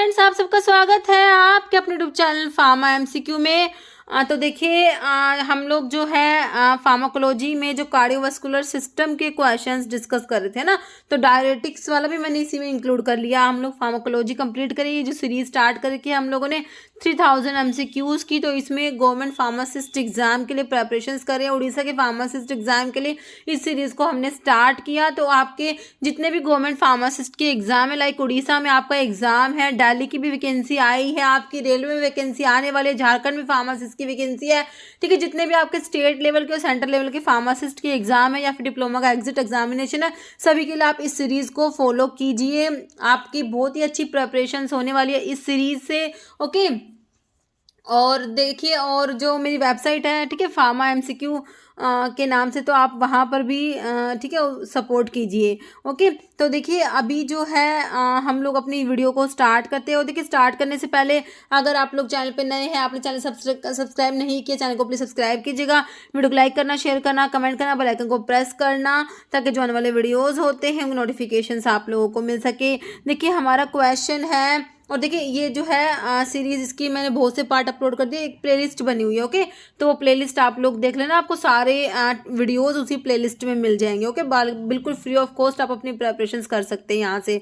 Friends, आप सबका स्वागत है आपके अपने यूट्यूब चैनल फार्मा एमसीक्यू में। तो देखिए, हम लोग जो है फार्माकोलॉजी में जो कार्डियोवास्कुलर सिस्टम के क्वेश्चंस डिस्कस कर रहे थे ना, तो डायरेटिक्स वाला भी मैंने इसी में इंक्लूड कर लिया। हम लोग फार्माकोलॉजी कंप्लीट करी, जो सीरीज स्टार्ट करके हम लोगों ने 3000 एमसीक्यूज की। तो इसमें गवर्नमेंट फार्मासिस्ट एग्जाम के लिए प्रेपरेशंस कर रहे हैं, उड़ीसा के फार्मासिस्ट एग्जाम के लिए इस सीरीज को हमने स्टार्ट किया। तो आपके जितने भी गवर्नमेंट फार्मासिस्ट के एग्जाम है, लाइक उड़ीसा में आपका एग्जाम है, दिल्ली की भी वैकेंसी आई है, आपकी रेलवे में वैकेंसी आने वाली है, झारखंड में फार्मासिस्ट की वैकेंसी है, ठीक है। जितने भी आपके स्टेट लेवल के और सेंट्रल लेवल के फार्मासिस्ट के एग्जाम है या फिर डिप्लोमा का एग्जिट एग्जामिनेशन है, सभी के लिए आप इस सीरीज को फॉलो कीजिए। आपकी बहुत ही अच्छी प्रिपरेशन होने वाली है इस सीरीज से, ओके। और देखिए, और जो मेरी वेबसाइट है, ठीक है, फार्मा एमसीक्यू के नाम से, तो आप वहाँ पर भी ठीक है सपोर्ट कीजिए, ओके। तो देखिए, अभी जो है हम लोग अपनी वीडियो को स्टार्ट करते हैं। और देखिए, स्टार्ट करने से पहले अगर आप लोग चैनल पे नए हैं, आपने चैनल सब्सक्राइब नहीं किया, चैनल को प्लीज़ सब्सक्राइब कीजिएगा, वीडियो को लाइक करना, शेयर करना, कमेंट करना, बेल आइकन को प्रेस करना, ताकि जो आने वाले वीडियोज़ होते हैं उनके नोटिफिकेशन आप लोगों को मिल सके। देखिए, हमारा क्वेश्चन है, और देखिए ये जो है सीरीज, इसकी मैंने बहुत से पार्ट अपलोड कर दिए, एक प्लेलिस्ट बनी हुई है, ओके। तो वो प्लेलिस्ट आप लोग देख लेना, आपको सारे वीडियोस उसी प्लेलिस्ट में मिल जाएंगे, ओके। बिल्कुल फ्री ऑफ कॉस्ट आप अपनी प्रिपरेशंस कर सकते हैं यहाँ से,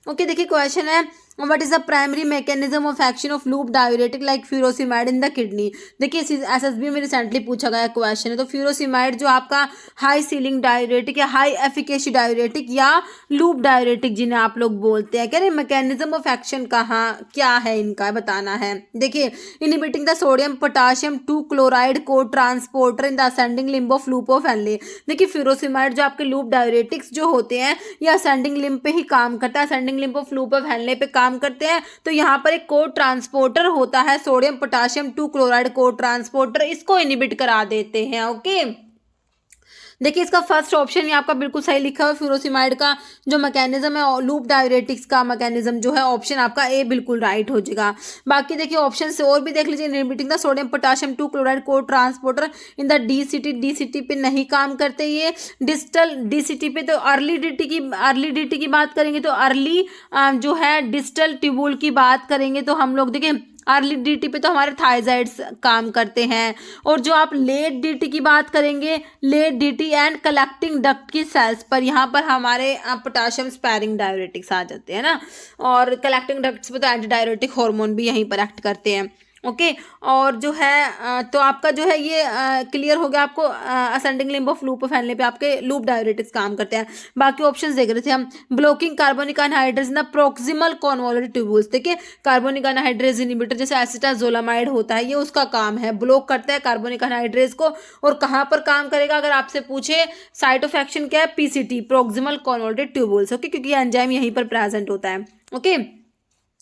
ओके। देखिए, क्वेश्चन है, what is the primary mechanism of action of loop diuretic like furosemide in the kidney. देखिए, एसएसबी में रिसेंटली पूछा गया क्वेश्चन है। तो फ्यूरोसिमाइड जो आपका हाई सीलिंग डायूरेटिक या हाई एफिकेसी डायूरेटिक या लूप डायूरेटिक जिन्हें आप लोग बोलते हैं, कह रहे मैकेनिज्म ऑफ एक्शन कहाँ क्या है इनका बताना है। देखिए, inhibiting the sodium potassium 2 chloride cotransporter in the ascending limb of loop of Henle. देखिए, फ्यूरोसिमाइड जो आपके लूप डायूरेटिक्स जो होते हैं, ये असेंडिंग लिम्ब पे ही काम करता है, ascending limb of loop of Henley पे काम करते हैं। तो यहाँ पर एक कोड ट्रांसपोर्टर होता है, sodium potassium 2 chloride code transporter, इसको इनहिबिट करा देते हैं, ओके। देखिए, इसका फर्स्ट ऑप्शन ही आपका बिल्कुल सही लिखा है। फ्यूरोसिमाइड का जो मैकेनिज्म है, लूप डायूरेटिक्स का मैकेनिज्म जो है, ऑप्शन आपका ए बिल्कुल राइट हो जाएगा। बाकी देखिए, ऑप्शन से और भी देख लीजिए, inhibiting the sodium potassium 2 chloride code transporter in the DCT पे नहीं काम करते ये। डिस्टल डीसीटी पे तो अर्ली डीटी की बात करेंगे, तो अर्ली जो है डिस्टल ट्यूबुल की बात करेंगे, तो हम लोग देखिए अर्ली डीटी पे तो हमारे थायजाइड्स काम करते हैं। और जो आप लेट डीटी की बात करेंगे, late DT and collecting duct की सेल्स पर, यहाँ पर हमारे पोटाशियम स्पैरिंग डायूरेटिक्स आ जाते हैं ना। और कलेक्टिंग डक्ट्स पे तो एंटी डायूरेटिक हार्मोन भी यहीं पर एक्ट करते हैं, ओके। और जो है तो आपका जो है ये क्लियर हो गया आपको, ascending limb of loop of Henley पे आपके लूप डायूरेटिक्स काम करते हैं। बाकी ऑप्शंस देख रहे थे हम, blocking carbonic anhydrase in the proximal convolute tubules. देखिए, कार्बोनिक एनहाइड्रेज इनहिबिटर जैसे एसिटाजोलामाइड होता है, ये उसका काम है, ब्लॉक करता है कार्बोनिक एनहाइड्रेज को। और कहाँ पर काम करेगा अगर आपसे पूछे, साइट ऑफ एक्शन क्या है, PCT, proximal convolute tubules, okay, क्योंकि एंजाइम यहीं पर प्रेजेंट होता है, ओके।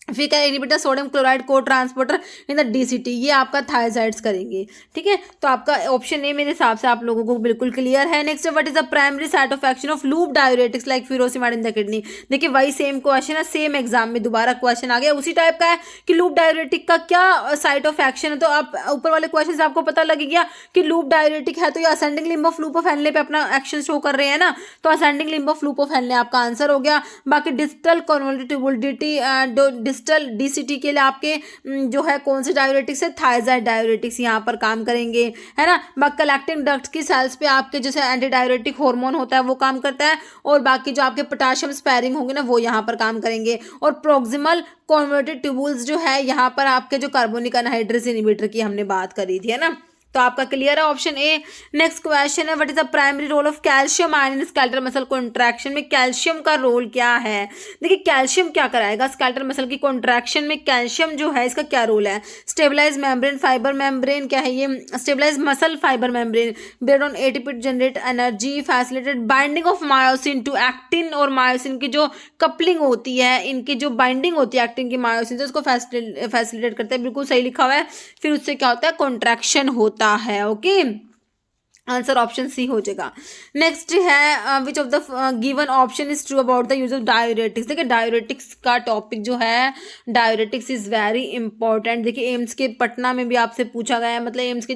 फिर क्या, inhibitor sodium chloride cotransporter in the DCT, ये आपका थायजाइड्स करेंगे, ठीक है। तो आपका ऑप्शन ए मेरे हिसाब से आप लोगों को बिल्कुल क्लियर है। Next, what is the primary site of action of loop diuretics like furosemide in the kidney. देखिए, वही सेम क्वेश्चन है, सेम एग्जाम में दोबारा क्वेश्चन आ गया उसी टाइप का है कि लूप डायूरेटिक का क्या साइट ऑफ एक्शन है। तो आप ऊपर वाले क्वेश्चन से आपको पता लग गया कि लूप डायूरेटिक है तो ये ascending limb of loop of Henley पे अपना एक्शन शो कर रहे हैं ना, तो ascending limb of loop of Henley आपका आंसर हो गया। बाकी डिस्टल कॉन्वोल्यूट ट्यूबुल डिस्टल डीसीटी के लिए आपके जो है कौन से डायूरेटिक्स है, थायजाइड डायूरेटिक्स यहाँ पर काम करेंगे, है ना। बाकी कलेक्टिंग डक्ट की सेल्स पे आपके जैसे एंटी डायूरेटिक हार्मोन होता है वो काम करता है। और बाकी जो आपके पोटाशियम स्पैरिंग होंगे ना, वो यहाँ पर काम करेंगे। और प्रोक्सिमल कॉन्वर्टेड ट्यूबुल्स जो है, यहाँ पर आपके जो कार्बोनिक एनहाइड्रेज इनहिबिटर की हमने बात करी थी, है ना। तो आपका क्लियर है ऑप्शन ए। नेक्स्ट क्वेश्चन है, what is the primary role of calcium ion in skeletal muscle contraction में कैल्शियम का रोल क्या है। देखिए, कैल्शियम क्या कराएगा स्केलेटल मसल की कॉन्ट्रैक्शन में, कैल्शियम जो है इसका क्या रोल है। स्टेबलाइज मेम्ब्रेन फाइबर मेम्ब्रेन क्या है ये, stabilise muscle fibre membrane, based on ATP generate energy, facilitate binding of myosin to actin. और मायोसिन की जो कपलिंग होती है, इनकी जो बाइंडिंग होती है एक्टिन की मायोसिन से, उसको फैसिलिटेट करते हैं, बिल्कुल सही लिखा हुआ है। फिर उससे क्या होता है, कॉन्ट्रैक्शन होता है, ओके। आंसर ऑप्शन सी हो जाएगा। नेक्स्ट है which of the given option is true about the use of diuretics. देखिए डायूरेटिक्स का टॉपिक जो है, डायूरेटिक्स इज वेरी इंपॉर्टेंट। देखिए एम्स के पटना में भी आपसे पूछा गया है, मतलब एम्स के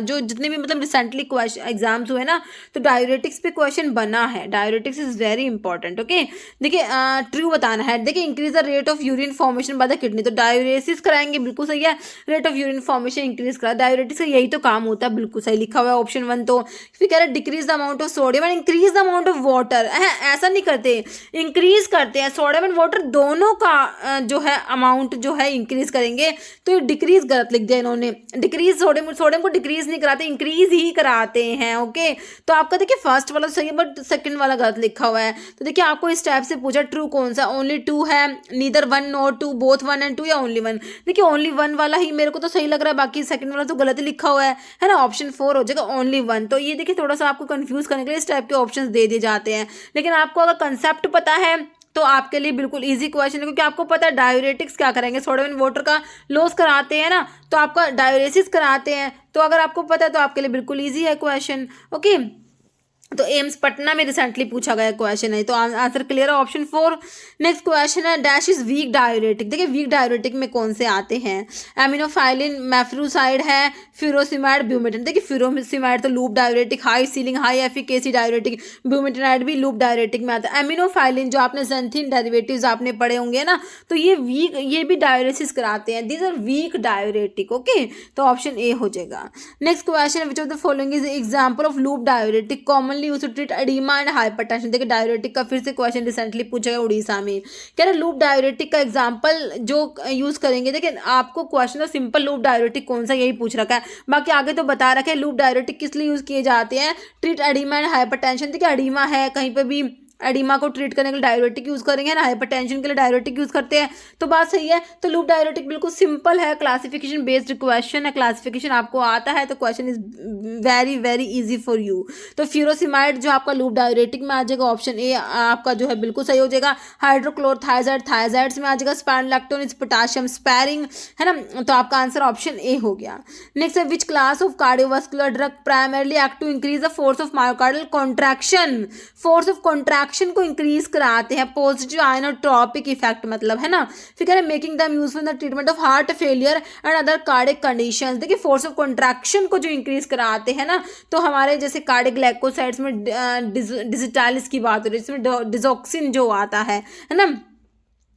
जो जितने भी मतलब रिसेंटली एग्जाम्स हुए ना, तो डायूरेटिक्स पे क्वेश्चन बना है। Diuretics is very important. Okay, देखिए ट्रू बताना है। देखिए increase the rate of urine formation by the kidney, तो डायूरेसिस कराएंगे, बिल्कुल सही है। Rate of urine formation increase करा, डायूरेटिक्स का यही तो काम होता है, बिल्कुल सही लिखा हुआ है ऑप्शन 1। तो फिर कह रहा है decrease the amount of sodium and increase the amount of water. ऐसा नहीं करते, इंक्रीज करते हैं, सोडियम एंड वाटर दोनों का जो है अमाउंट जो है इंक्रीज करेंगे। तो ये डिक्रीज गलत लिख दिया इन्होंने, डिक्रीज सोडियम को डिक्रीज नहीं कराते, इंक्रीज ही कराते हैं। ओके, तो आपका देखिए फर्स्ट वाला सही है बट सेकंड वाला गलत लिखा हुआ है। तो देखिए आपको इस टाइप से पूछा ट्रू कौन सा, ओनली 2 है, नीदर 1 नॉर 2, बोथ 1 एंड 2 या ओनली 1। देखिए ओनली 1 वाला ही मेरे को तो सही लग रहा है, बाकी सेकंड वाला तो गलत ही लिखा हुआ है ना। ऑप्शन 4 हो जाएगा, ओनली 1। तो ये देखिए थोड़ा सा आपको कंफ्यूज करने के लिए इस टाइप के ऑप्शंस दे दिए जाते हैं, लेकिन आपको अगर कंसेप्ट पता है तो आपके लिए बिल्कुल इजी क्वेश्चन है, क्योंकि आपको पता है डायूरेटिक्स क्या करेंगे, सोडियम एंड वाटर का लॉस कराते हैं ना, तो आपका डायूरेसिस कराते हैं। तो अगर आपको पता है तो आपके लिए बिल्कुल ईजी है क्वेश्चन। ओके, तो एम्स पटना में रिसेंटली पूछा गया क्वेश्चन है, तो आंसर क्लियर है ऑप्शन 4। नेक्स्ट क्वेश्चन है डैश इज वीक डायूरेटिक। देखिए वीक डायूरेटिक में कौन से आते हैं, एमिनोफाइलिन, मेफ्रूसाइड है, फ्यूरोसिमाइड, ब्यूमेटिन। देखिए फ्यूरोसिमाइड तो loop diuretic, high ceiling high efficacy diuretic, bumetanide भी लूप डायूरेटिक में आता है। एमिनोफाइलिन जो आपने ज़ैंथिन डेरिवेटिव्स आपने पढ़े होंगे ना, तो ये भी डायूरेसिस कराते हैं, these are weak diuretic. Okay, तो ऑप्शन ए हो जाएगा। नेक्स्ट क्वेश्चन है which of the following is example of loop diuretic commonly used to treat oedema and hypertension. देखिए डायूरेटिक का फिर से क्वेश्चन रिसेंटली पूछा गया उड़ीसा में, कह रहे लूप डायूरेटिक का एग्जांपल जो यूज करेंगे। देखिए आपको क्वेश्चन सिंपल लूप डायूरेटिक कौन सा यही पूछ रखा है, बाकी आगे तो बता रखा है लूप डायूरेटिक किस लिए यूज किए जाते हैं, ट्रीट एडिमा एंड हाइपरटेंशन। देखिए एडिमा है कहीं पे भी, एडिमा को ट्रीट करने के लिए डायूरेटिक यूज करेंगे ना, हाइपरटेंशन के लिए डायूरेटिक यूज करते हैं, तो बात सही है। तो लूप डायूरेटिक बिल्कुल सिंपल है, क्लासिफिकेशन बेस्ड क्वेश्चन है, क्लासिफिकेशन आपको आता है तो question is very very easy for you. तो फ्यूरोसिमाइड जो आपका लूप डायूरेटिक में आ जाएगा, ऑप्शन ए आपका जो है बिल्कुल सही हो जाएगा। हाइड्रोक्लोरथाइजाइड थायजाइड्स में आ जाएगा, स्पाइरोलैक्टोन इज पोटाशियम स्पैरिंग, है ना, तो आपका आंसर ऑप्शन ए हो गया। नेक्स्ट है which class of cardiovascular drug primarily act to increase the force of myocardial contraction. Force of contraction को इंक्रीज कराते हैं, पॉजिटिव आइनोट्रोपिक इफेक्ट मतलब, है ना। फिर कह रहे making them useful in the treatment of heart failure and other cardiac conditions. देखिए फोर्स ऑफ कॉन्ट्रैक्शन को जो इंक्रीज कराते हैं ना, तो हमारे जैसे कार्डियक ग्लाइकोसाइड्स में डिजिटालिस की बात हो रही है, इसमें डिजॉक्सिन जो आता है ना,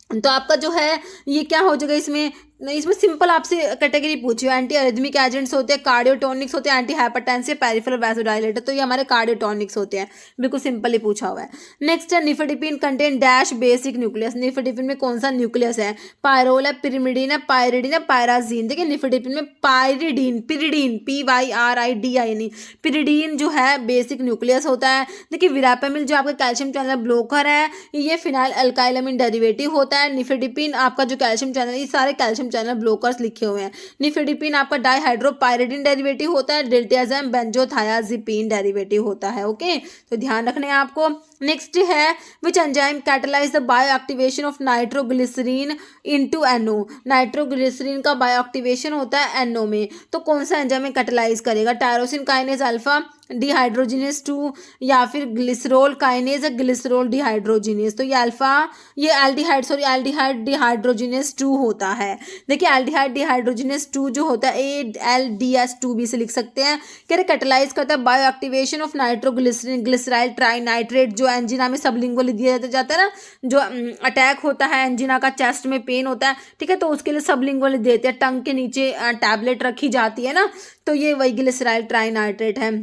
तो आपका जो है ये क्या हो जाएगा इसमें, नहीं इसमें सिंपल आपसे कैटेगरी पूछी है, एंटी अरिथमिक एजेंट्स होते हैं, कार्डियोटोनिक्स होते हैं, एंटी हाइपरटेंसिव, पेरिफेरल वैसोडाइलेटर, तो ये हमारे कार्डियोटोनिक्स होते हैं, बिल्कुल सिंपल ही पूछा हुआ है। नेक्स्ट है nifedipine contain dash basic nucleus. Nifedipine में कौन सा न्यूक्लियस है, पायरोल है, पिरिमिडीन है, पायरिडीन है, पायराजीन। देखिए निफेडिपिन में पायरिडीन, पिरिडीन PYRIDIN, पिरिडीन जो है बेसिक न्यूक्लियस होता है। देखिए विरापेमिल जो आपका कैल्शियम चैनल ब्लॉकर है, ये फिनाइल अल्काइलामिन डेरिवेटिव होता है। निफेडिपिन आपका जो कैल्शियम चैनल, ये सारे कैल्शियम चैनल ब्लॉकर्स लिखे हुए हैं। निफेडिपिन आपका डाइहाइड्रोपायरिडिन डेरिवेटिव होता है, डिल्टियाज़ाम बेंजोथायाजिपिन डेरिवेटिव होता है। ओके, तो ध्यान रखना है आपको। नेक्स्ट है which enzyme catalyse the bioactivation of nitroglycerin into NO। Nitroglycerin का बायो एक्टिवेशन होता है NO में, तो कौन सा एंजाइम कैटलाइज करेगा, टायरोसिन काइनेज अल्फा डिहाइड्रोजिनेस 2 या फिर ग्लिसरोल काइनेज ग्लिसरोल डिहाइड्रोजिनेस। तो ये अल्फा, ये एल्डिहाइड डिहाइड्रोजिनेस 2 होता है। देखिए एल्डिहाइड डिहाइड्रोजिनेस 2 जो होता है ALDS2 भी से लिख सकते हैं। कह रहे कैटलाइज करता है bioactivation of nitroglycerin glyceryl trinitrate, जो एंजिना में सबलिंगुअली दिया जाता है ना, जो अटैक होता है एंजिना का, चेस्ट में पेन होता है, ठीक है, तो उसके लिए सबलिंगुअली देते हैं, टंग के नीचे टैबलेट रखी जाती है ना, तो ये वही ग्लिसराइल ट्राइनाइट्रेट है।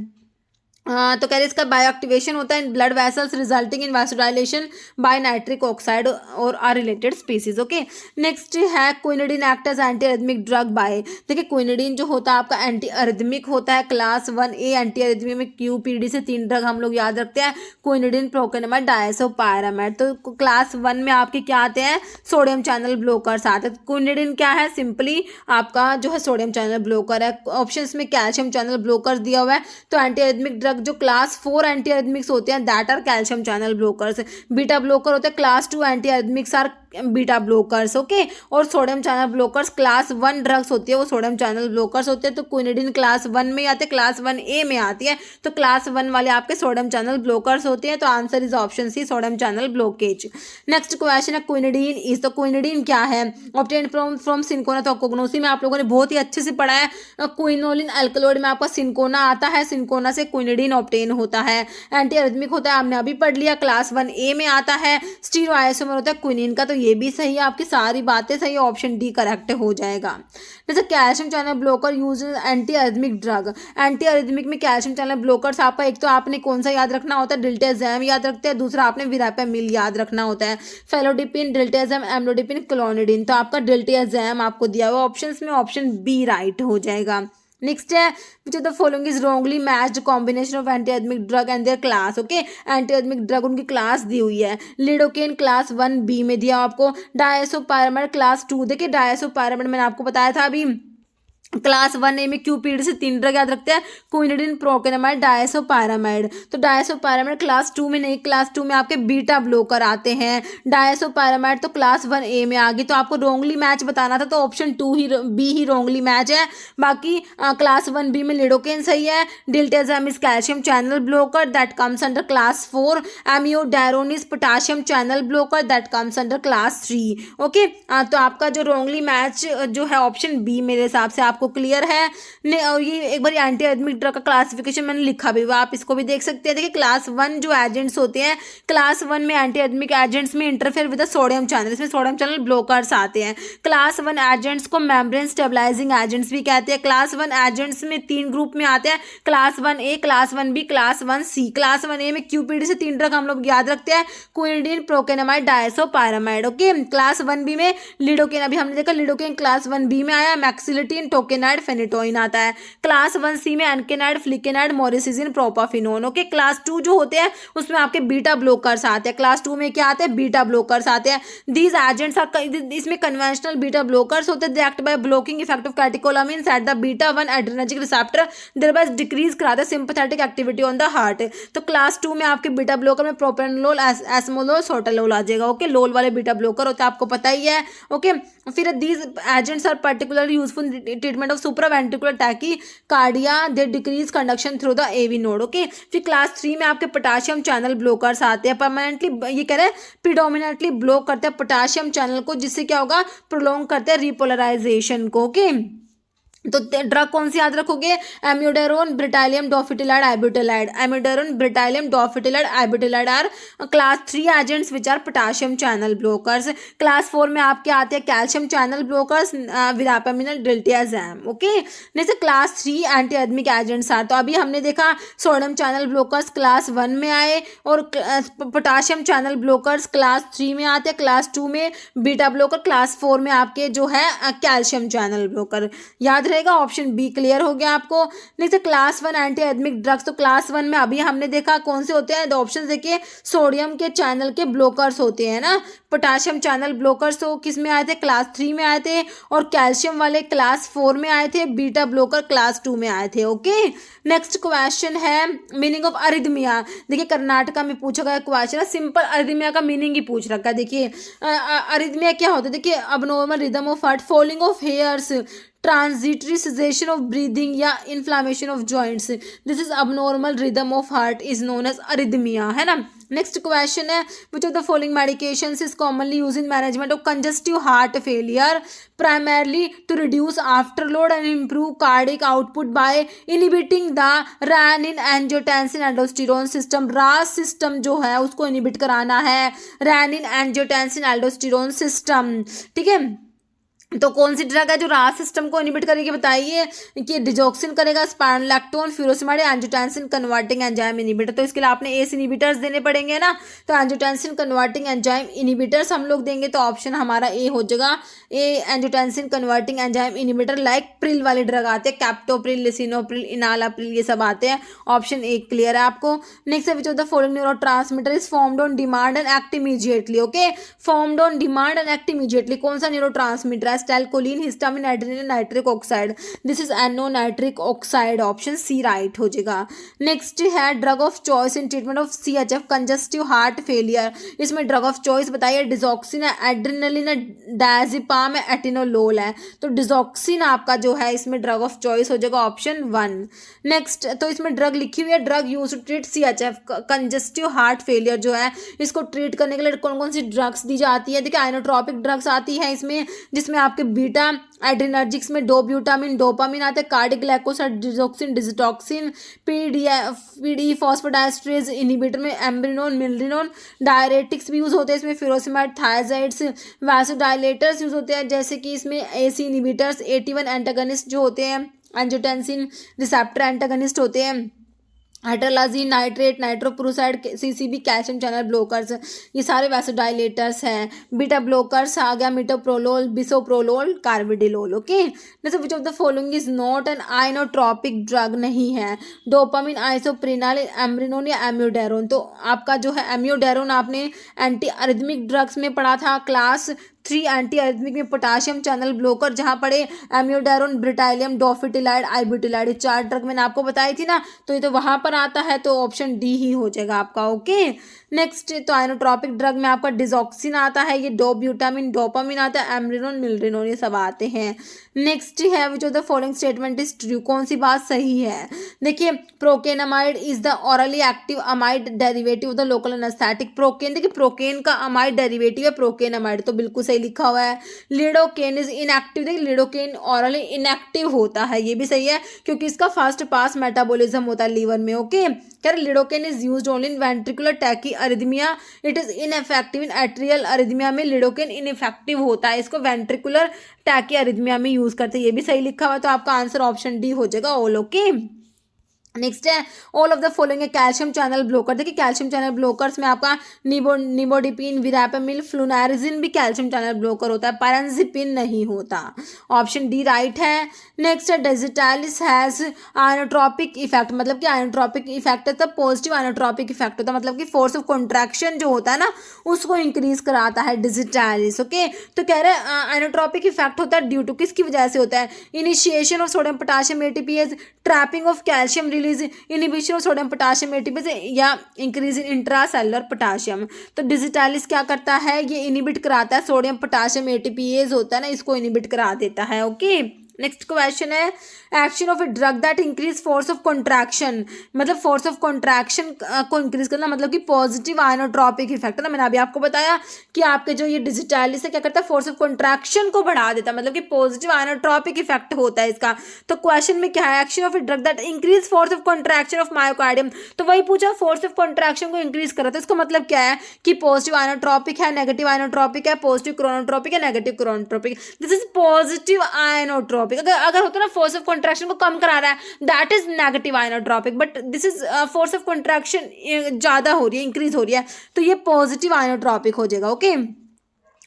तो कह रहे इसका बायो एक्टिवेशन होता है in blood vessels resulting in vasodilation by nitric oxide और आर रिलेटेड स्पीसीज। ओके, नेक्स्ट है quinidine act as anti arrhythmic drug by. देखिए क्विनिडीन जो होता है आपका एंटी अरिथमिक होता है, क्लास 1A एंटी अरिथमिक में QPD से 3 ड्रग हम लोग याद रखते हैं, क्विनिडीन, प्रोकेनेमाइड, डायसोपायरामाइड। तो क्लास 1 में आपके क्या आते हैं, सोडियम चैनल ब्लॉकर्स आते हैं। क्विनिडीन क्या है, सिंपली आपका जो है सोडियम चैनल ब्लॉकर है। ऑप्शन में कैल्शियम चैनल ब्लॉकर दिया हुआ है, तो एंटी अरिथमिक ड्रग ड्रग जो क्लास 4 एंटी अरिथमिक्स होते हैं that are calcium channel blockers. Beta blocker होते हैं class 2 anti arrhythmics are beta blockers, okay. और sodium channel blockers class 1 drugs होती है वो सोडियम चैनल ब्लोकर्स होते हैं। तो क्विनिडीन क्लास 1 में आते हैं, क्लास 1A में आती है, तो क्लास 1 वाले आपके सोडियम चैनल ब्लोकर्स होते हैं। तो answer is option C, sodium channel blockage. Next question है क्विनिडीन इज, तो क्विनिडीन क्या है? Obtain from cinchona. तो कोगनोसी में आप लोगों ने बहुत ही अच्छे से पढ़ा है, क्विनोलिन अल्कलॉइड में आपका सिंकोना आता है, सिंकोना से क्विनिडीन ऑब्टेन होता है। एंटी अरिथमिक होता है, आपने अभी पढ़ लिया, क्लास 1A में आता है। स्टीरो आइसोमर होता है क्विनिन का, तो ये भी सही है, आपकी सारी बातें सही, ऑप्शन डी करेक्ट हो जाएगा। जैसे calcium channel blocker use anti arrhythmic drug, anti arrhythmic में कैल्शियम चैनल ब्लोकर्स आपका एक तो आपने कौन सा याद रखना होता है, डिल्टेजैम याद रखते हैं, दूसरा आपने विरापेमिल याद रखना होता है, फेलोडिपिन, डिल्टेजैम, एम्लोडिपिन, क्लोनिडीन। तो आपका डिल्टेजैम आपको दिया हुआ ऑप्शंस में, ऑप्शन बी राइट हो जाएगा। नेक्स्ट है which of the following is wrongly matched combination of anti arrhythmic drug and their class, okay. Anti arrhythmic drug उनकी क्लास दी हुई है, लिडोकेन क्लास 1B में दिया आपको, डायसोपायरामाइड क्लास 2। देखिए डायसोपायरामाइड मैंने आपको बताया था अभी, क्लास 1A में क्यू पीरियड से 3 ड्रग याद रखते हैं, क्विनिडीन, प्रोकेनामाइड, डायसोपायरामाइड। तो डायसोपायरामाइड क्लास 2 में नहीं, क्लास 2 में आपके बीटा ब्लोकर आते हैं। डायसोपायरामाइड तो क्लास 1A में आ गई, तो आपको रोंगली मैच बताना था, तो ऑप्शन बी ही रोंगली मैच है। बाकी क्लास 1B में लिडोकेन सही है। Diltiazem is calcium channel blocker that comes under class 4। Amiodarone is potassium channel blocker that comes under class 3, okay. तो आपका जो रोंगली मैच जो है ऑप्शन बी मेरे हिसाब से आपको क्लियर है ने। और ये एक बार एंटी अरिथमिक ड्रग का क्लासिफिकेशन मैंने लिखा भी हुआ, आप इसको भी देख सकते हैं। देखिए क्लास 1 जो एजेंट्स होते हैं, क्लास 1 में एंटी अरिथमिक एजेंट्स में interfere with the sodium channel, इसमें सोडियम चैनल ब्लोकर्स आते हैं। क्लास 1 एजेंट्स को मेम्ब्रेन स्टेबलाइजिंग एजेंट्स भी कहते हैं। क्लास 1 एजेंट्स में 3 ग्रुप में आते हैं, class 1A, class 1B, class 1C। Class 1A में क्यूपीडी से 3 ड्रग हम लोग याद रखते हैं, quinidine, procainamide, disopyramide, okay. Class 1B में लिडोकेन, अभी हमने देखा लिडोकेन क्लास 1B में आया, मैक्सिलिटीन, टोकेनाइड, फेनिटोइन आता है। क्लास 1C में एनकेनाइड, फ्लिकेनाइड, मोरिसिजिन, प्रोपाफिनोन, ओके। क्लास 2 जो होते हैं उसमें आपके बीटा ब्लोकर्स आते हैं। क्लास 2 में क्या आते हैं? बीटा ब्लोकर्स आते हैं। दीज एजेंट्स आर, इसमें कन्वेंशनल बीटा ब्लोकर्स होते हैं, they act by blocking effect of catecholamines at the beta 1 adrenergic receptor, thereby decrease कराते हैं sympathetic activity on the heart. तो क्लास 2 में आपके बीटा ब्लोकर में प्रोप्रानोलोल, एस्मोलोल, सोटालोल आ जाएगा, ओके। लोल वाले बीटा ब्लोकर होते हैं, आपको पता ही है, ओके। फिर these agents are particularly useful treatment of supraventricular tachycardia, they decrease conduction through the AV node, okay. फिर क्लास 3 में आपके पोटाशियम चैनल ब्लोकर्स आते हैं, परमानेंटली ये कह रहे हैं प्रिडोमिनेंटली ब्लॉक करते हैं पोटाशियम चैनल को, जिससे क्या होगा? प्रोलॉन्ग करते हैं रिपोलराइजेशन को, ओके। तो ड्रग कौन सी याद रखोगे? Amiodarone, bretylium, dofetilide, ibutilide. Amiodarone, bretylium, dofetilide, ibutilide are class 3 agents which are potassium channel blockers. Class 4 में आपके आते हैं calcium channel blockers, verapamil, diltiazem, okay. जैसे class 3 anti arrhythmic agents are, तो अभी हमने देखा सोडियम चैनल ब्लोकर्स क्लास 1 में आए, और पोटाशियम चैनल ब्लोकर्स क्लास 3 में आते हैं, क्लास 2 में बीटा ब्लोकर, क्लास 4 में आपके जो है कैल्शियम चैनल ब्लोकर। याद रहेगा, ऑप्शन बी क्लियर हो गया आपको। जैसे क्लास 1 एंटी अरिथमिक ड्रग्स, तो क्लास 1 में अभी हमने देखा कौन से होते हैं, ऑप्शन देखिए, सोडियम के चैनल के ब्लोकर्स होते हैं ना। पोटाशियम चैनल ब्लोकर्स तो किस में आए थे? क्लास 3 में आए थे, और कैल्शियम वाले क्लास 4 में आए थे, बीटा ब्लोकर क्लास 2 में आए थे, ओके। नेक्स्ट क्वेश्चन है मीनिंग ऑफ अरिथमिया। देखिए कर्नाटका में पूछा गया क्वेश्चन है, सिंपल अरिथमिया का मीनिंग ही पूछ रखा है। देखिए अरिथमिया क्या होता है? देखिए abnormal rhythm of heart, falling of hairs, transitory cessation of breathing या inflammation of joints, this is abnormal rhythm of heart is known as arrhythmia, है ना। नेक्स्ट क्वेश्चन है which of the following medications is commonly use in management of congestive heart failure, primarily to reduce afterload and improve cardiac output by inhibiting the renin angiotensin aldosterone system. RAS system जो है उसको inhibit कराना है, rennin angiotensin aldosterone system, ठीक है। तो कौन सी drug है जो रास सिस्टम को इनिबिट करेगी? बताइए कि डिजॉक्सिन करेगा, spironolactone, furosemide, angiotensin converting enzyme inhibitor. तो इसके लिए आपने एस इनिबिटर्स देने पड़ेंगे ना, तो एंजियोटेंसिन कन्वर्टिंग एंजाइम इनिबिटर्स हम लोग देंगे, तो ऑप्शन हमारा ए हो जाएगा, A angiotensin converting enzyme inhibitor. Like pril वाले ड्रग आते हैं, कैप्टोप्रिल, लिसिनोप्रिल, इनालाप्रिल, ये सब आते हैं। ऑप्शन ए क्लियर है आपको। Next which of the following neurotransmitter is formed on demand and act immediately, okay. Formed on demand and act immediately, कौन सा न्यूरोट्रांसमीटर है? Acetylcholine, histamine, adrenaline, nitric oxide, this is NO nitric oxide, option C right हो जाएगा। Next है drug of choice in treatment of CHF congestive heart failure, इसमें drug of choice बताइए, digoxin है, adrenaline है, डायजिपाम है, atenolol है। तो डिजॉक्सिन आपका जो है इसमें ड्रग ऑफ चॉइस हो जाएगा ऑप्शन 1। नेक्स्ट तो इसमें ड्रग लिखी हुई है, drug use to treat CHF congestive heart failure जो है इसको ट्रीट करने के लिए कौन कौन सी ड्रग्स दी जाती है। देखिए आइनोट्रोपिक ड्रग्स आती है इसमें, जिसमें आपके बीटा एड्रेनर्जिक्स में डोब्यूटामिन, डोपामिन आते हैं, cardiac glycoside, digoxin, digitoxin, PD phosphodiesterase inhibitor में एम्ब्रिनोन, मिल्रिनोन, डायरेटिक्स भी यूज होते हैं इसमें, फिरोसिमाइड, थायजाइड्स, वासोडाइलेटर्स यूज होते हैं जैसे कि इसमें AC इनहिबिटर्स, AT1 एंटागनिस्ट जो होते हैं, एंजियोटेंसिन रिसेप्टर एंटागनिस्ट होते हैं, hydralazine, nitrate, nitrochloride, CCB calcium channel blockers, ये सारे वैसोडाइलेटर्स हैं। बीटा ब्लोकर्स आ गया, मिटोप्रोलोल, बिसोप्रोलोल, कार्बिडिलोल। ओके, जैसे विच of the following is not an inotropic drug नहीं है, डोपामिन, आइसोप्रेनाल, एम्ब्रिनोन या एम्योडेरोन। तो आपका जो है एम्योडेरोन आपने एंटी अरिथमिक ड्रग्स में पढ़ा था क्लास 3 एंटी अरिथमिक में, पोटाशियम चैनल ब्लोकर जहाँ पढ़े एम्योडेरोन, ब्रिटाइलियम, डोफिटिलाइड, आइब्यूटिलाइड, 4 ड्रग मैंने आपको बताई थी ना, तो ये तो वहाँ पर आता है, तो ऑप्शन डी ही हो जाएगा आपका। ओके, नेक्स्ट तो आइनोट्रोपिक ड्रग में आपका डिजॉक्सिन आता है, ये डोब्यूटामिन, डोपामिन आता है, एम्ब्रिनोन, मिल्रिनोन ये सब आते हैं। नेक्स्ट है which of the following statement is true, कौन सी बात सही है। देखिए procainamide is the hourly active amide derivative of the local anaesthetic. Procaine, देखिए प्रोकेन का अमाइड डेरिवेटिव है प्रोकेनामाइड, तो बिल्कुल सही लिखा हुआ है। लिडोकेन इज इनएक्टिव, देखिए लिडोकेन ऑरली इनएक्टिव होता है, ये भी सही है क्योंकि इसका फर्स्ट पास मेटाबॉलिज्म होता है लीवर में। ओके, कह रहे lidocaine is used only in ventricular tachyarrhythmia, it is ineffective in atrial arrhythmia में लिडोकेन इनइफेक्टिव होता है, इसको वेंट्रिकुलर टैकी अरिथमिया में यूज करते हैं, ये भी सही लिखा हुआ है, तो आपका आंसर ऑप्शन डी हो जाएगा ऑल। ओके, नेक्स्ट है ऑल ऑफ द फॉलोइंग है कैल्शियम चैनल ब्लोकर। देखिए कैल्शियम चैनल ब्लोकर्स में आपका निबोडिपिन, विरापेमिल, फ्लूनारिजिन भी कैल्शियम चैनल ब्लोकर होता है, पायरेनोजिपिन नहीं होता, ऑप्शन डी राइट है। नेक्स्ट है डिजिटालिस हैज आइनोट्रोपिक इफेक्ट, मतलब कि आइनोट्रोपिक इफेक्ट है तब पॉजिटिव आइनोट्रोपिक इफेक्ट होता है, मतलब कि फोर्स ऑफ कॉन्ट्रैक्शन जो होता है ना उसको इंक्रीज कराता है डिजिटालिस। ओके, तो कह रहे हैं आइनोट्रोपिक इफेक्ट होता है ड्यू टू, किसकी वजह से होता है, initiation of sodium potassium ATPase, trapping of calcium release, inhibition of sodium potassium ATPase या इंक्रीज इन इंट्रासेलुलर पोटाशियम। तो डिजिटालिस क्या करता है, ये इनहिबिट कराता है सोडियम पोटाशियम ATPase होता है ना, इसको इनहिबिट करा देता है। ओके, नेक्स्ट क्वेश्चन है action of a drug that increase force of contraction, मतलब फोर्स ऑफ कॉन्ट्रैक्शन को इंक्रीज करना, मतलब कि पॉजिटिव आइनोट्रोपिक इफेक्ट है ना। मैंने अभी आपको बताया कि आपके जो ये डिजिटालिस है क्या करता है, फोर्स ऑफ कॉन्ट्रैक्शन को बढ़ा देता है, मतलब कि पॉजिटिव आइनोट्रोपिक इफेक्ट होता है इसका। तो क्वेश्चन में क्या है, action of a drug that increase force of contraction of myocardium, तो वही पूछा फोर्स ऑफ कॉन्ट्रैक्शन को इंक्रीज करा, तो इसका मतलब क्या है कि पॉजिटिव आइनोट्रोपिक है, नेगेटिव आइनोट्रोपिक है, पॉजिटिव क्रोनोट्रोपिक है, negative chronotropic, this is positive inotropic. अगर होता ना फोर्स ऑफ कॉन्ट्रैक्शन को कम करा रहा है that is negative inotropic, but this is force of contraction ज्यादा हो रही है, इंक्रीज हो रही है, तो ये पॉजिटिव आइनोट्रोपिक हो जाएगा। ओके,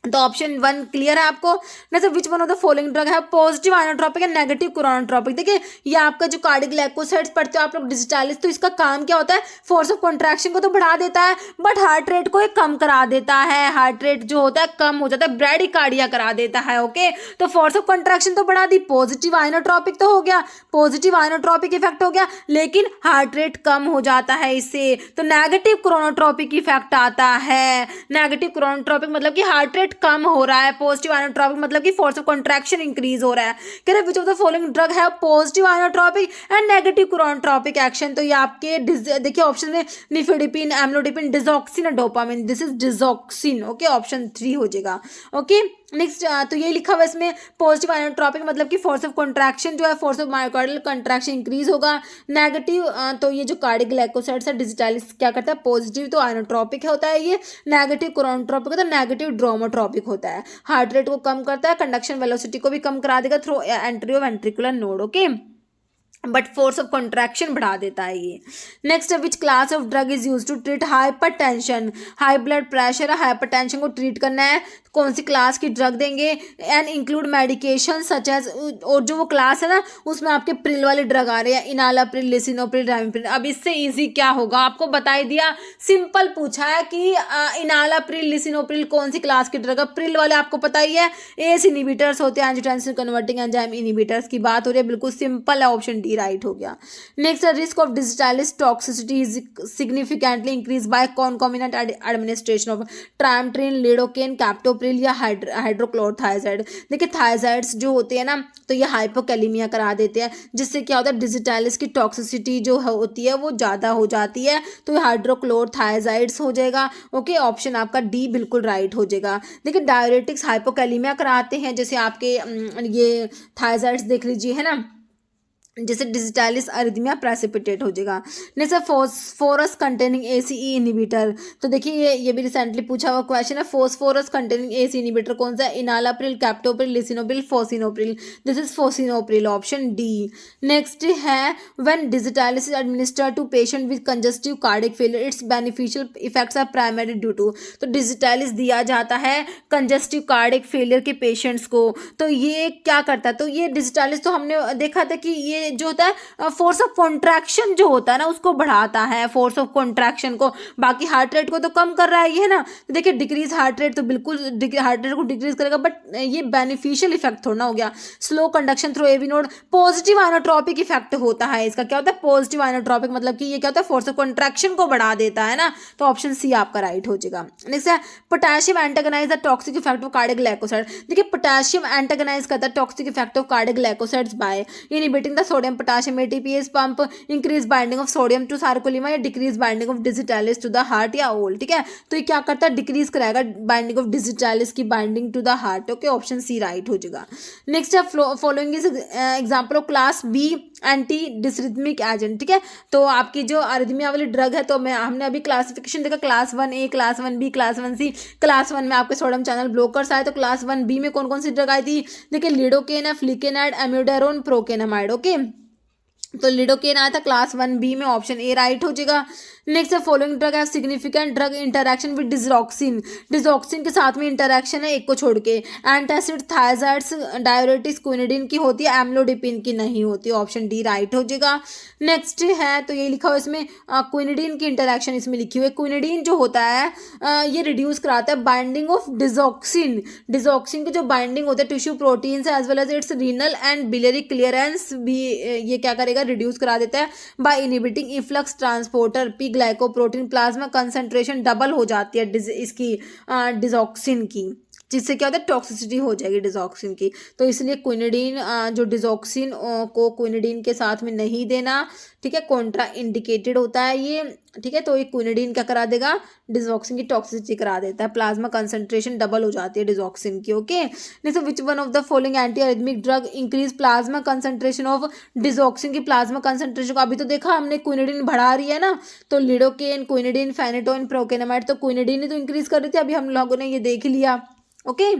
तो ऑप्शन 1 क्लियर है आपको। जैसे which one of the following drug है positive inotropic and negative chronotropic. देखिए ये आपका जो कार्डिक ग्लाइकोसाइड्स पढ़ते हो आप लोग डिजिटालिस, तो इसका काम क्या होता है, फोर्स ऑफ कॉन्ट्रैक्शन को तो बढ़ा देता है बट हार्ट रेट को एक कम करा देता है, हार्ट रेट जो होता है कम हो जाता है, ब्रैडिकार्डिया करा देता है। ओके, तो फोर्स ऑफ कॉन्ट्रैक्शन तो बढ़ा दी, पॉजिटिव आइनोट्रोपिक तो हो गया, पॉजिटिव आइनोट्रोपिक इफेक्ट हो गया, लेकिन हार्ट रेट कम हो जाता है इससे, तो नेगेटिव क्रोनोट्रोपिक इफेक्ट आता है। नेगेटिव क्रोनोट्रोपिक मतलब कि हार्ट रेट कम हो रहा है, पॉजिटिव आइनोट्रोपिक मतलब कि फोर्स ऑफ कॉन्ट्रैक्शन इंक्रीज हो रहा है। कह रहे which of the following drug है positive inotropic and negative chronotropic action, तो ये आपके देखिए ऑप्शन में निफेडिपिन, एम्लोडिपिन, डिजॉक्सिन और dopamine, this is digoxin. Okay, option 3 हो जाएगा। ओके, नेक्स्ट तो ये लिखा हुआ है इसमें पॉजिटिव आइनोट्रोपिक मतलब कि फोर्स ऑफ कॉन्ट्रैक्शन जो है, force of myocardial contraction increase होगा। नेगेटिव तो ये जो कार्डिक ग्लाइकोसाइड्स है डिजिटालिस क्या करता है, पॉजिटिव तो आइनोट्रोपिक होता है ये, नेगेटिव क्रोनोट्रोपिक होता है, नेगेटिव ड्रोमोट्रोपिक होता है, हार्ट रेट को कम करता है, कंडक्शन वेलोसिटी को भी कम करा देगा through atrioventricular node. Okay, but force of contraction बढ़ा देता है ये। Next, which class of drug is use to treat hypertension, high blood pressure, hypertension को ट्रीट करना है, कौन सी क्लास की ड्रग देंगे, and include medication such as, और जो वो क्लास है ना उसमें आपके प्रिल वाले ड्रग आ रहे हैं, इनालाप्रिल, लिसिनोप्रिल, रामिप्रिल। अब इससे इजी क्या होगा, आपको बता ही दिया, सिंपल पूछा है कि इनालाप्रिल, लिसिनोप्रिल कौन सी क्लास की ड्रग है, प्रिल वाले आपको पता ही है एस इनिबिटर्स होते हैं, एंजियोटेंसिन कन्वर्टिंग एंजाइम इनिबिटर्स की बात हो रही है, बिल्कुल सिंपल है, ऑप्शन डी राइट हो गया। Next, risk of digitalis toxicity is significantly increase by concomitant administration of triamterene, lidocaine, captopril या हाइड्रोक्लोरथाइजाइड। देखिए थाइजाइड्स जो होते हैं ना तो ये हाइपोकैलिमिया करा देते हैं, जिससे क्या होता है डिजिटालिस की टॉक्सिसिटी जो होती है वो ज़्यादा हो जाती है, तो ये हाइड्रोक्लोरथाइजाइड्स हो जाएगा। ओके, ऑप्शन आपका डी बिल्कुल राइट हो जाएगा। देखिए डायरेटिक्स हाइपोकैलिमिया कराते हैं, जैसे आपके ये थाइजाइड्स देख लीजिए है ना, जैसे डिजिटालिस अरिथमिया प्रेसिपिटेट हो जाएगा। नेक्स्ट है फोस्फोरस कंटेनिंग एसीई इनिबिटर, तो देखिए ये भी रिसेंटली पूछा हुआ क्वेश्चन है, फोस्फोरस कंटेनिंग एसी इनिबिटर कौन सा है, enalapril, captopril, lisinopril, fosinopril, this is fosinopril, option D. Next है when digitalis is administered to patient with congestive cardiac failure its beneficial effects are primary due to, तो digitalis दिया जाता है congestive cardiac failure के patients को, तो ये क्या करता है, तो ये डिजिटालिस तो हमने देखा था कि ये जो होता है फोर्स ऑफ कॉन्ट्रैक्शन जो होता है ना उसको बढ़ाता है, फोर्स ऑफ कॉन्ट्रैक्शन को, बाकी हार्ट रेट को तो कम कर रहा है ये ना, तो देखिए डिक्रीज हार्ट रेट, तो बिल्कुल हार्ट रेट को डिक्रीज करेगा, बट ये बेनिफिशियल इफेक्ट थोड़ा ना हो गया। Slow conduction through AV node, positive inotropic effect होता है इसका, क्या होता है पॉजिटिव आइनोट्रोपिक, मतलब कि ये क्या होता है फोर्स ऑफ कॉन्ट्रैक्शन को बढ़ा देता है ना, तो ऑप्शन सी आपका राइट हो जाएगा। नेक्स्ट है potassium antagonize the toxic effect of cardiac glycoside, देखिए पोटेशियम एंटागोनाइज करता है toxic effect of cardiac glycosides by inhibiting the sodium potassium ATPase pump, increase binding of sodium to sarcolemma या decrease binding of digitalis to the heart या all, ठीक है, तो ये क्या करता है डिक्रीज कराएगा बाइंडिंग ऑफ डिजिटालिस की binding to the heart. Okay, option C right हो जाएगा। नेक्स्ट है following is example of class B anti dysrhythmic agent, ठीक है, तो आपकी जो अरिथमिया वाली ड्रग है, तो हमने अभी क्लासिफिकेशन देखा class 1A, class 1B, class 1C। Class 1 में आपके सोडियम चैनल ब्लॉकर्स आए, तो क्लास 1B में कौन कौन सी ड्रग आई थी, देखिए लिडोकेन है, फ्लिकेनाइड, एम्यूडेरोन, प्रोकेनामाइड। ओके, तो लिडोकेन आया था क्लास 1B में, ऑप्शन ए राइट हो जाएगा। नेक्स्ट है फॉलोइंग ड्रग है significant drug interaction with digoxin, digoxin के साथ में इंटरैक्शन है एक को छोड़ के, एंटासिड, थायजाइड्स, डायरेटिक्स क्विनिडीन की होती है, एम्लोडिपिन की नहीं होती, ऑप्शन डी राइट हो जाएगा। नेक्स्ट है तो ये लिखा हुआ इसमें क्विनिडीन की इंटरैक्शन इसमें लिखी हुई है, क्विनिडीन जो होता है ये रिड्यूस कराता है बाइंडिंग ऑफ डिजॉक्सिन, डिजॉक्सिन की जो बाइंडिंग होता है टिश्यू प्रोटीन से as well as its renal and biliary clearance भी ये क्या करेगा रिड्यूस करा देता है by inhibiting efflux transporter P glycoprotein, plasma concentration double हो जाती है इसकी डिजॉक्सिन की, जिससे क्या होता है टॉक्सिसिटी हो जाएगी डिजॉक्सिन की, तो इसलिए क्विनिडीन जो डिजॉक्सिन को क्विनिडीन के साथ में नहीं देना, ठीक है, कॉन्ट्रा इंडिकेटेड होता है ये, ठीक है, तो ये क्विनिडीन क्या करा देगा डिजॉक्सिन की टॉक्सिसिटी करा देता है, प्लाज्मा कंसंट्रेशन डबल हो जाती है डिजॉक्सिन की। Okay, next which one of the following anti arrhythmic drug increase plasma concentration of digoxin की प्लाज्मा कंसंट्रेशन को, अभी तो देखा हमने क्विनिडीन बढ़ा रही है ना, तो लिडोकेन, क्विनिडीन, फेनेटोइन, प्रोकेनामाइड, तो क्विनिडीन ही तो इंक्रीज कर रही थी, अभी हम लोगों ने ये देख लिया। ओके,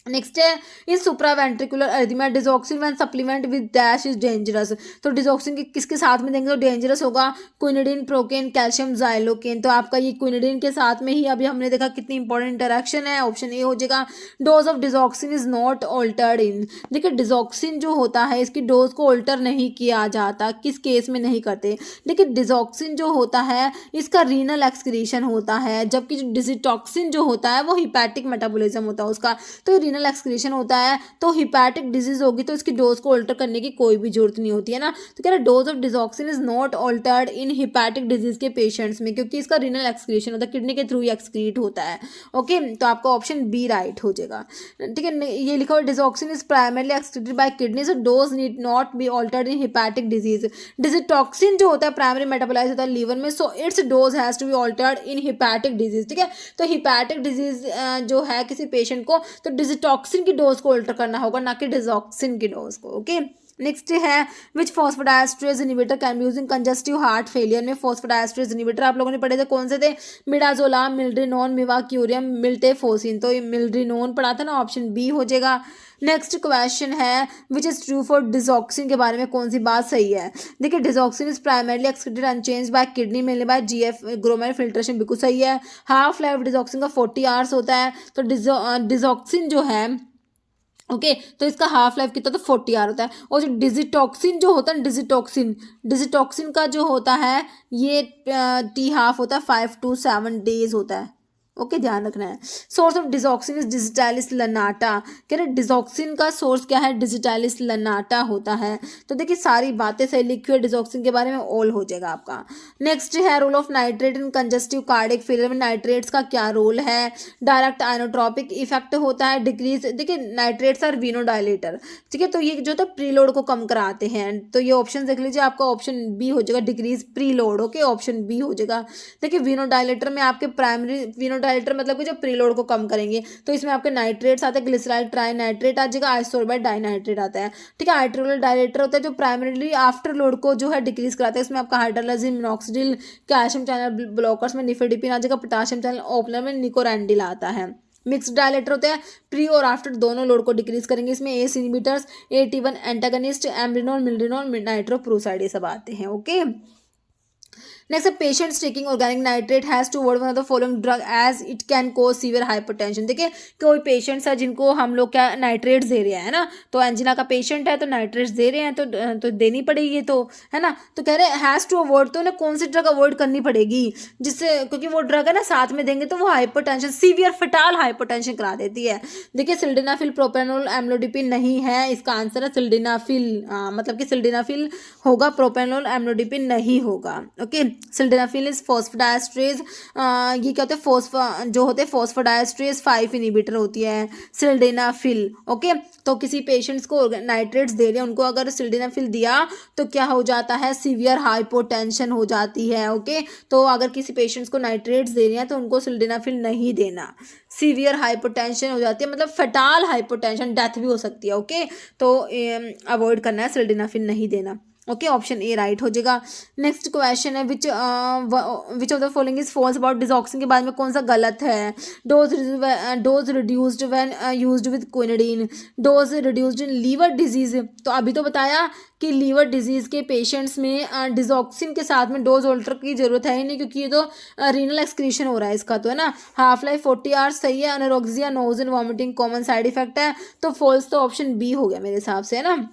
नेक्स्ट है in supraventricular arrhythmia digoxin when supplement with dash is dangerous, तो डिजॉक्सिन की किसके साथ में देंगे तो डेंजरस होगा, क्विनिडीन, प्रोकेन, कैल्शियम, जाइलोकेन, तो आपका ये क्विनिडीन के साथ में ही अभी हमने देखा कितनी इंपॉर्टेंट इंटरेक्शन है, ऑप्शन ए हो जाएगा। Dose of digoxin is not altered in, देखिए डिजॉक्सिन जो होता है इसकी डोज को ऑल्टर नहीं किया जाता, किस केस में नहीं करते, देखिए डिजॉक्सिन जो होता है इसका रीनल एक्सक्रीशन होता है, जबकि जो डिजिटॉक्सिन जो होता है वो हिपैटिक मेटाबॉलिज्म होता है उसका, तो रीनल एक्सक्रीशन होता है, तो हिपैटिक डिजीज होगी तो इसकी डोज को ऑल्टर करने की कोई भी जरूरत नहीं होती है ना, तो कह रहे dose of digoxin is not altered in hepatic disease के पेशेंट्स में, क्योंकि इसका रीनल एक्सक्रीशन होता है, किडनी के थ्रू ही एक्सक्रीट होता है। ओके, तो आपका ऑप्शन बी राइट हो जाएगा, ठीक है, ये लिखा हुआ digoxin is primarily excreted by kidney, so dose need not be altered in hepatic disease. Digitoxin जो होता है प्राइमरी मेटाबोलाइज होता है लीवर में, so its dose has to be altered in hepatic disease, ठीक है, तो हिपैटिक डिजीज जो है किसी पेशेंट को, तो डिजिटॉक्सिन की डोज को ऑल्टर करना होगा, ना कि डिजॉक्सिन की डोज को। ओके, नेक्स्ट है which phosphodiesterase inhibitor can be use in congestive heart failure में फॉस्फोडाइस्ट्रेज इनिबिटर आप लोगों ने पढ़े थे कौन से थे मिडाजोलाम मिल्ड्रिनोन मिवाक्यूरियम मिल्टेफोसिन तो ये मिल्ड्रिनोन पढ़ा था ना ऑप्शन बी हो जाएगा। नेक्स्ट क्वेश्चन है which is true for digoxin के बारे में कौन सी बात सही है देखिए digoxin is primarily excreted unchanged by kidney mainly by GF glomerular filtration बिल्कुल सही है। हाफ लाइफ डिजॉक्सिन का 40 आवर्स होता है तो डिजॉक्सिन जो है ओके तो इसका हाफ लाइफ कितना तो 40 आवर होता है। और जो डिजिटॉक्सिन जो होता है डिजिटॉक्सिन का जो होता है ये टी हाफ होता है 5 to 7 days होता है। ओके ध्यान रखना है। Source of digoxin is digitalis लनाटा कह रहे डिजॉक्सिन का सोर्स क्या है डिजिटालिस लनाटा होता है। तो देखिए सारी बातें सही लिखी हुई डिजॉक्सिन के बारे में ऑल हो जाएगा आपका। नेक्स्ट है role of nitrate in congestive cardiac failure में नाइट्रेट्स का क्या रोल है डायरेक्ट आइनोट्रोपिक इफेक्ट होता है डिक्रीज देखिए नाइट्रेट्स आर वीनोडाइलेटर ठीक है तो ये जो था प्रीलोड को कम कराते हैं तो ये ऑप्शन देख लीजिए आपका ऑप्शन बी हो जाएगा decrease preload okay option B हो जाएगा। देखिए वीनोडाइलेटर में आपके प्राइमरी वीनोडाइलेटर मतलब कि जो प्रीलोड को कम करेंगे तो इसमें आपके नाइट्रेट्स आते हैं ग्लिसराइल ट्राई नाइट्रेट आ जाएगा आइसोर्बाइड डाइनाइट्रेट आता है ठीक है। आइट्रोल डायलेटर होता है जो प्राइमरीली आफ्टर लोड को जो है डिक्रीज कराता है इसमें आपका hydralazine minoxidil calcium channel blockers में निफेडिपिन आ जाएगा पोटाशियम चैनल ओपनर में निकोरांडिल आता है। मिक्स्ड डायलेटर होते हैं प्री और आफ्टर दोनों लोड को डिक्रीज करेंगे इसमें ACE inhibitors AT1 antagonist amrinone milrinone nitroprusside ये सब आते हैं okay. Next patients taking organic nitrate has to avoid one of the following drug as it can cause severe hypertension. देखिए कोई पेशेंट्स है जिनको हम लोग क्या नाइट्रेट्स दे रहे हैं ना तो एंजिना का पेशेंट है तो नाइट्रेट्स दे रहे हैं तो देनी पड़ेगी तो है ना तो कह रहे हैं हैज टू अवॉइड तो उन्हें कौन सी ड्रग अवॉइड करनी पड़ेगी जिससे क्योंकि वो ड्रग है ना साथ में देंगे तो वो हाइपरटेंशन सीवियर फटाल हाइपरटेंशन करा देती है। देखिए सिल्डेनाफिल प्रोपेनोल एम्लोडिपिन नहीं है इसका आंसर है सिल्डेनाफिल मतलब कि सिल्डेनाफिल होगा प्रोपेनोल एम्लोडिपिन नहीं होगा ओके। सिल्डेनाफिल इज फॉस्फोडाइस्ट्रेज ये क्या होते हैं जो होते हैं फॉस्फोडाइस्ट्रेज 5 इनिबिटर होती है सिल्डेनाफिल ओके। तो किसी पेशेंट्स को नाइट्रेट्स दे रहे हैं उनको अगर सिल्डेनाफिल दिया तो क्या हो जाता है सीवियर हाइपोटेंशन हो जाती है ओके। तो अगर किसी पेशेंट्स को नाइट्रेट्स दे रहे हैं तो उनको सिल्डेनाफिल नहीं देना सीवियर हाइपोटेंशन हो जाती है मतलब फटाल हाइपोटेंशन डेथ भी हो सकती है ओके। तो अवॉइड करना है सिल्डेनाफिल नहीं देना ओके ऑप्शन ए राइट हो जाएगा। नेक्स्ट क्वेश्चन है which of the following is false about digoxin के बारे में कौन सा गलत है dose reduced when used with quinidine dose reduced in liver disease तो अभी तो बताया कि लीवर डिजीज के पेशेंट्स में डिजॉक्सिन के साथ में डोज ऑल्टर की जरूरत है ही नहीं क्योंकि ये तो रीनल एक्सक्रीशन हो रहा है इसका तो है ना। हाफ लाइफ 40 आवर्स सही है। Anorexia nausea vomiting common side effect है तो फॉल्स तो ऑप्शन बी हो गया मेरे हिसाब से है ना।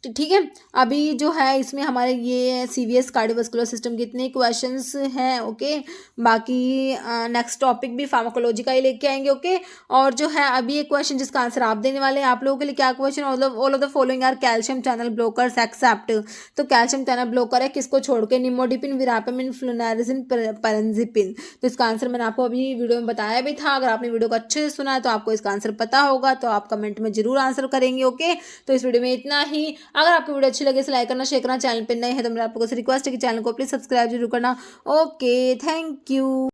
तो ठीक है अभी जो है इसमें हमारे ये CVS कार्डियोवास्कुलर सिस्टम के इतने क्वेश्चंस हैं ओके। बाकी नेक्स्ट टॉपिक भी फार्माकोलॉजी का ही लेके आएंगे ओके। और जो है अभी एक क्वेश्चन जिसका आंसर आप देने वाले हैं आप लोगों के लिए क्या question all of the following are calcium channel blockers except तो कैल्शियम चैनल ब्लॉकर है किसको छोड़ के निमोडिपिन विरापेमिन फ्लुनारिजिन पेरेंजिपिन तो इसका आंसर मैंने आपको अभी वीडियो में बताया भी था। अगर आपने वीडियो को अच्छे से सुना है तो आपको इसका आंसर पता होगा तो आप कमेंट में जरूर आंसर करेंगे ओके। तो इस वीडियो में इतना ही। अगर आपको वीडियो अच्छी लगे तो लाइक करना शेयर करना चैनल पे नए हैं तो मेरा आपको रिक्वेस्ट है कि चैनल को प्लीज सब्सक्राइब जरूर करना ओके थैंक यू।